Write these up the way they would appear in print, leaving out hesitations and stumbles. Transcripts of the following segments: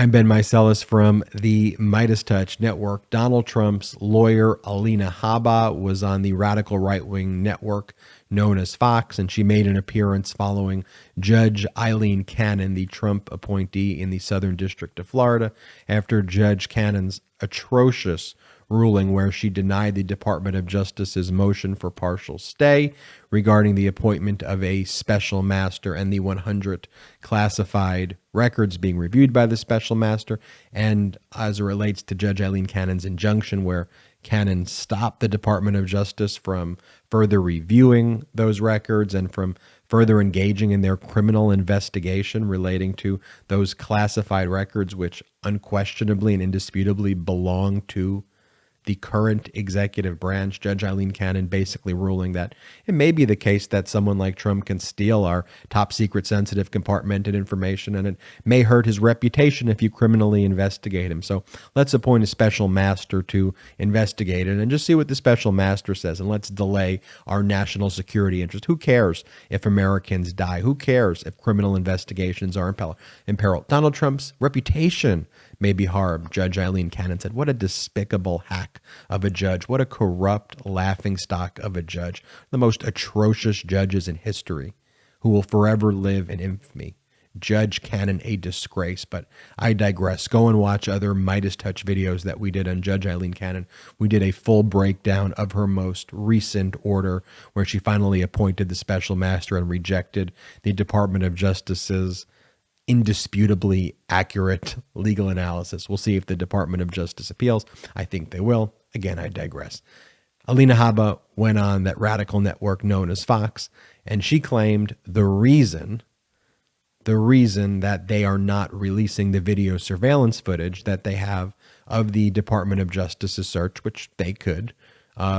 I'm Ben Meiselas from the MeidasTouch network. Donald Trump's lawyer, Alina Habba, was on the radical right-wing network known as Fox, and she made an appearance following Judge Aileen Cannon, the Trump appointee in the Southern District of Florida, after Judge Cannon's atrocious ruling where she denied the Department of Justice's motion for partial stay regarding the appointment of a special master and the 100 classified records being reviewed by the special master, and as it relates to Judge Aileen Cannon's injunction where Cannon stopped the Department of Justice from further reviewing those records and from further engaging in their criminal investigation relating to those classified records, which unquestionably and indisputably belong to the current executive branch. Judge Aileen Cannon basically ruling that it may be the case that someone like Trump can steal our top secret, sensitive, compartmented information, and it may hurt his reputation if you criminally investigate him. So let's appoint a special master to investigate it and just see what the special master says, and let's delay our national security interest. Who cares if Americans die? Who cares if criminal investigations are in peril? Donald Trump's reputation may be harmed, Judge Aileen Cannon said. What a despicable hack of a judge. What a corrupt laughingstock of a judge. The most atrocious judges in history who will forever live in infamy. Judge Cannon, a disgrace. But I digress. Go and watch other MeidasTouch videos that we did on Judge Aileen Cannon. We did a full breakdown of her most recent order where she finally appointed the special master and rejected the Department of Justice's indisputably accurate legal analysis. We'll see if the Department of Justice appeals. I think they will. Again, I digress. Alina Habba went on that radical network known as Fox, and she claimed the reason that they are not releasing the video surveillance footage that they have of the Department of Justice's search, which they could,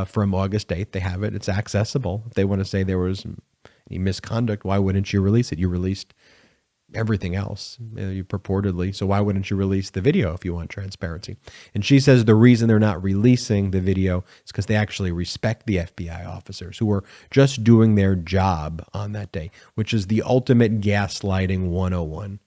from August 8th. They have it. It's accessible. If they want to say there was any misconduct, why wouldn't you release it? You released everything else, you purportedly. So why wouldn't you release the video if you want transparency? And she says the reason they're not releasing the video is because they actually respect the FBI officers who were just doing their job on that day, which is the ultimate gaslighting 101.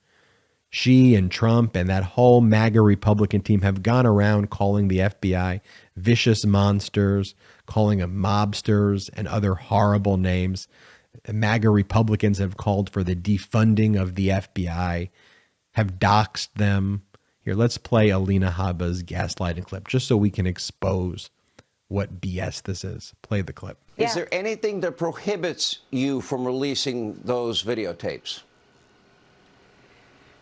She and Trump and that whole MAGA Republican team have gone around calling the FBI vicious monsters, calling them mobsters and other horrible names. MAGA Republicans have called for the defunding of the FBI, have doxed them. Here, let's play Alina Habba's gaslighting clip just so we can expose what BS this is. Play the clip. Is there anything that prohibits you from releasing those videotapes?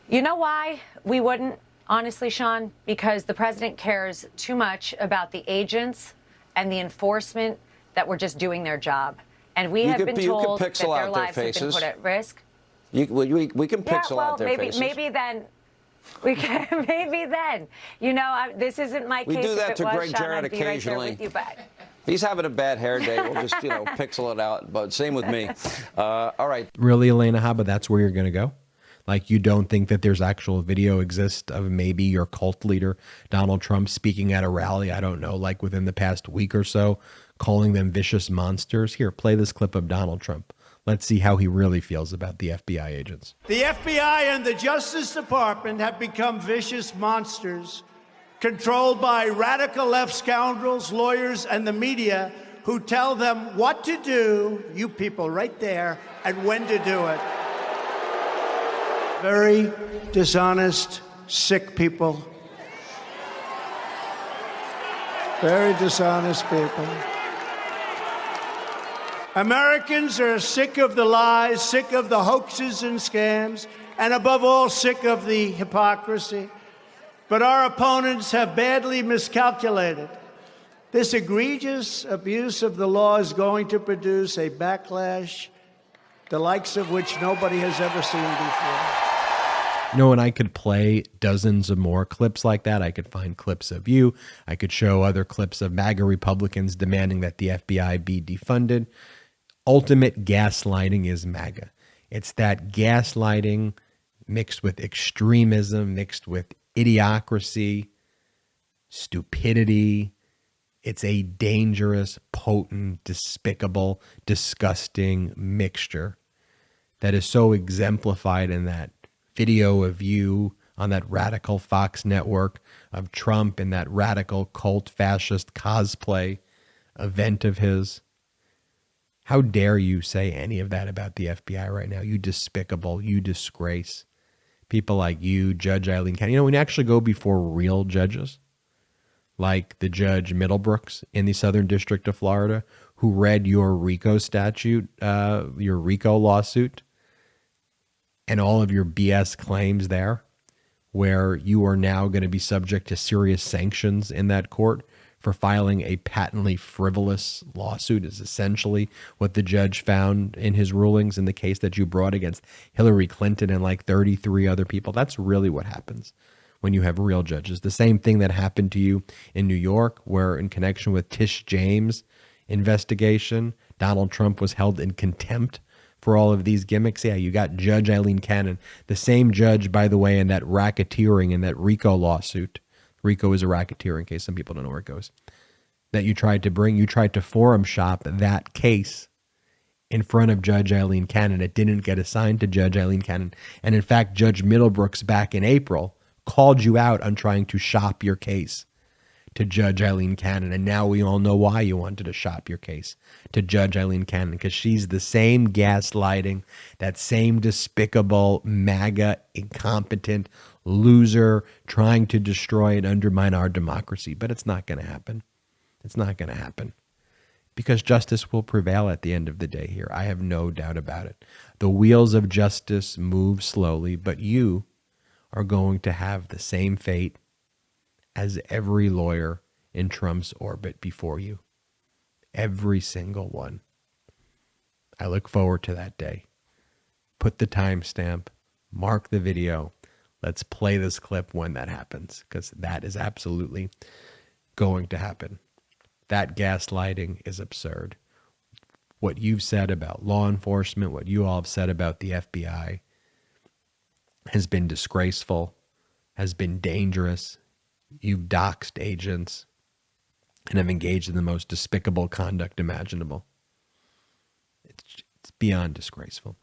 You know why we wouldn't, honestly, Sean? Because the president cares too much about the agents and the enforcement that were just doing their job. And we have been told that their lives have been put at risk. We can pixel out their faces. Maybe then. We can, maybe then. You know, this isn't my case. We do that to Greg Sean, Jarrett occasionally. Right with you, if he's having a bad hair day, we'll just, pixel it out. But same with me. All right. Really, Alina Habba, that's where you're going to go? Like, you don't think that there's actual video exists of maybe your cult leader, Donald Trump, speaking at a rally, I don't know, like within the past week or so, calling them vicious monsters? Here, play this clip of Donald Trump. Let's see how he really feels about the FBI agents. The FBI and the Justice Department have become vicious monsters, controlled by radical left scoundrels, lawyers, and the media who tell them what to do, you people right there, and when to do it. Very dishonest, sick people. Very dishonest people. Americans are sick of the lies, sick of the hoaxes and scams, and above all, sick of the hypocrisy. But our opponents have badly miscalculated. This egregious abuse of the law is going to produce a backlash, the likes of which nobody has ever seen before. You know, and I could play dozens of more clips like that. I could find clips of you. I could show other clips of MAGA Republicans demanding that the FBI be defunded. Ultimate gaslighting is MAGA. It's that gaslighting mixed with extremism, mixed with idiocracy, stupidity. It's a dangerous, potent, despicable, disgusting mixture that is so exemplified in that video of you on that radical Fox network of Trump and that radical cult fascist cosplay event of his. How dare you say any of that about the FBI right now? You despicable, you disgrace. People like you, Judge Eileen Cannon. You know, when you actually go before real judges, like the Judge Middlebrooks in the Southern District of Florida, who read your RICO statute, your RICO lawsuit, and all of your BS claims there, where you are now going to be subject to serious sanctions in that court for filing a patently frivolous lawsuit, is essentially what the judge found in his rulings in the case that you brought against Hillary Clinton and like 33 other people. That's really what happens when you have real judges. The same thing that happened to you in New York, where in connection with Tish James' investigation, Donald Trump was held in contempt for all of these gimmicks. Yeah, you got Judge Eileen Cannon, the same judge, by the way, in that racketeering, in that RICO lawsuit. RICO is a racketeering case. Some people don't know where it goes. That you tried to bring, you tried to forum shop that case in front of Judge Eileen Cannon. It didn't get assigned to Judge Eileen Cannon. And in fact, Judge Middlebrooks back in April called you out on trying to shop your case to Judge Eileen Cannon. And now we all know why you wanted to shop your case to Judge Eileen Cannon, because she's the same gaslighting, that same despicable, MAGA, incompetent loser trying to destroy and undermine our democracy. But it's not going to happen. It's not going to happen, because justice will prevail at the end of the day here. I have no doubt about it. The wheels of justice move slowly, but you are going to have the same fate as every lawyer in Trump's orbit before you. Every single one. I look forward to that day. Put the timestamp, mark the video. Let's play this clip when that happens, because that is absolutely going to happen. That gaslighting is absurd. What you've said about law enforcement, what you all have said about the FBI has been disgraceful, has been dangerous. You've doxed agents and have engaged in the most despicable conduct imaginable. It's beyond disgraceful.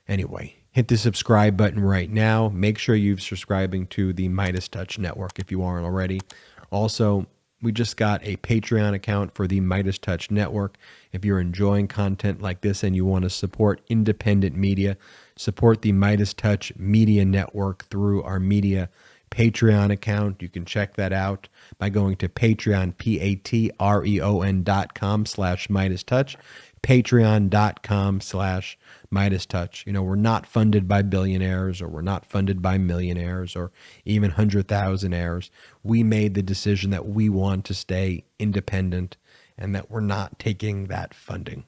Anyway, hit the subscribe button right now. Make sure you're subscribing to the MeidasTouch network if you aren't already. Also, we just got a Patreon account for the MeidasTouch network. If you're enjoying content like this and you want to support independent media, support the MeidasTouch Media Network through our media Patreon account. You can check that out by going to Patreon, patreon.com/MeidasTouch, patreon.com/MeidasTouch. You know, we're not funded by billionaires, or we're not funded by millionaires, or even 100,000-aires. We made the decision that we want to stay independent and that we're not taking that funding.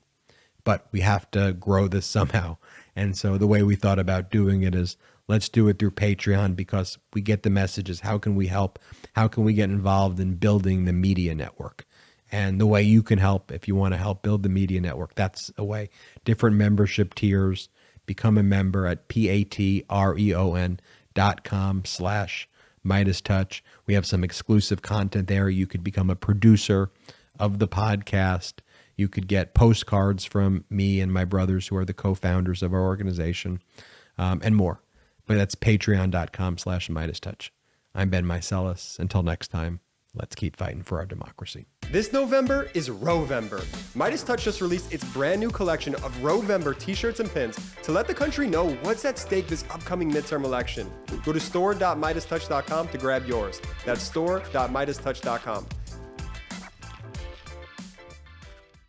But we have to grow this somehow. And so the way we thought about doing it is, let's do it through Patreon, because we get the messages. How can we help? How can we get involved in building the media network? And the way you can help, if you want to help build the media network, that's a way. Different membership tiers. Become a member at patreon.com/MeidasTouch. We have some exclusive content there. You could become a producer of the podcast. You could get postcards from me and my brothers, who are the co-founders of our organization, and more. But that's patreon.com/MeidasTouch. I'm Ben Meiselas. Until next time, let's keep fighting for our democracy. This November is Rowvember. MeidasTouch just released its brand new collection of Rowvember t-shirts and pins to let the country know what's at stake this upcoming midterm election. Go to store.MeidasTouch.com to grab yours. That's store.MeidasTouch.com.